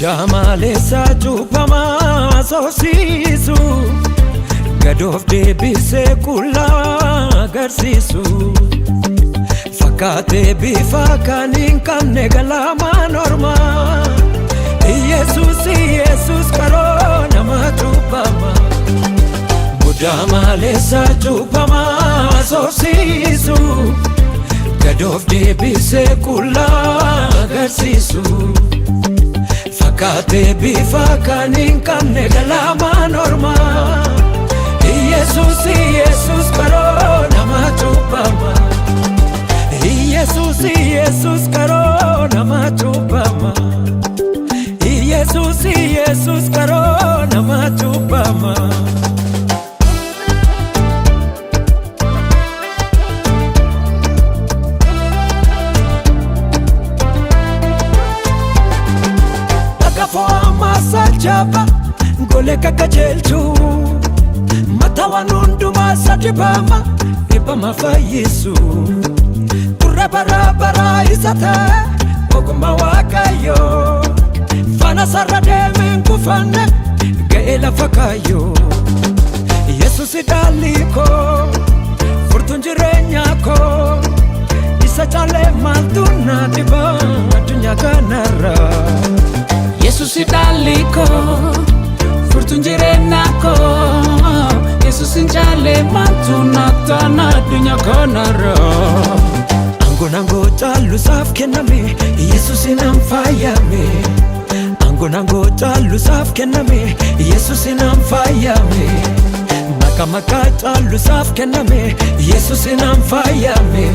Mudamaalessa cuuphamaa soosiisu gadoof deebisee qullaa agarsiisu fakkaatee bifa kan hin qabne galamaan ormaa Yesus karoo nama cuuphama Mudamaalessa cuuphamaa soosiisu gadoof deebisee qullaa agarsiisu Fakkaatee bifa kan hin qabne galamaan ormaa Yesus karoo nama cuuphama Yesus karoo nama cuuphama Yesus karoo nama cuuphama Jaba gole kakajelchu matawan hundumaa sadibama ibama fayyisu Turre bara isa ta'e ogummaa Waaqayyoo Fana sarara deemeen kufanne ga'ee lafa kaayyoo Yesuus dhaalli koo furtuun jireenyaa koo Isa caalee maaltu na dhiba addunyaa kanarra Yesus daliko furtun jirenako Yesus njale mantu natana dunya konaro Ango chalu saf kename Yesus namfayame Ango chalu saf kename Yesus namfayame Maka chalu saf kename Yesus namfayame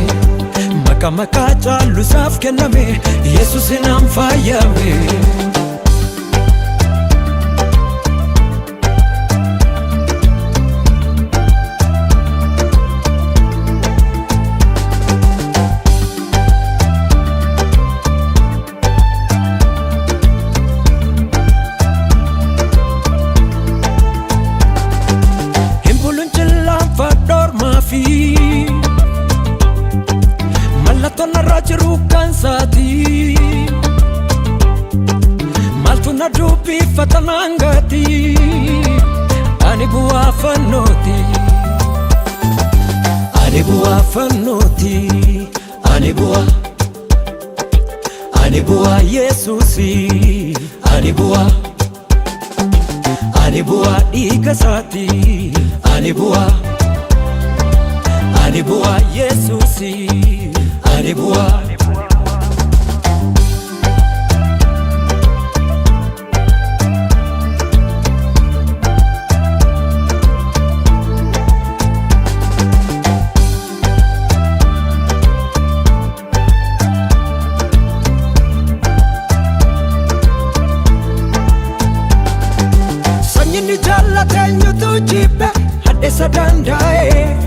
Maka chalu saf kename Yesus namfayame Malatona rajiru kansati Maltuna dupi fatanangati Ani bu'a fannoti Ani bu'a Yesusi Ani bu'a dhiigasati Ani bu'a Yesusi Ani bu'a Sanyini jaallatee nyutu jibbe haddeessa danda'e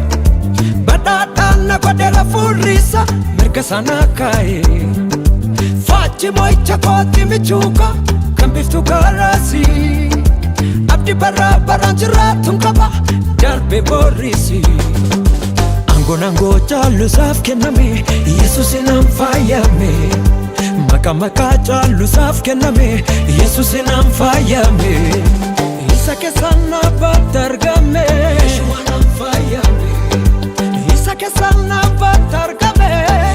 Badhaadhaan godhera fuulrisa mirga sana kaa'e Fachi mo'icha kooti michuuka kan biftu gaarasi Abdi baraan jiraatun qaba darbe boorrisi Ango caalu saaf kenname Yesus namfayame Maka caalu saaf kenname Yesus namfayame Isa keessaan abbaatti argame Yeshua namfayame Isa keessaan abbaatti argame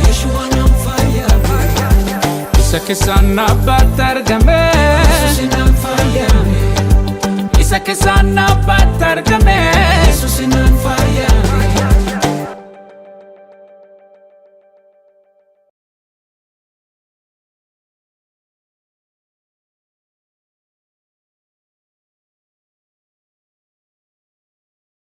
Yeshua namfayame Isa keessaan abbaatti argame Yesuus namfayame Isa keessaan abbaatti argame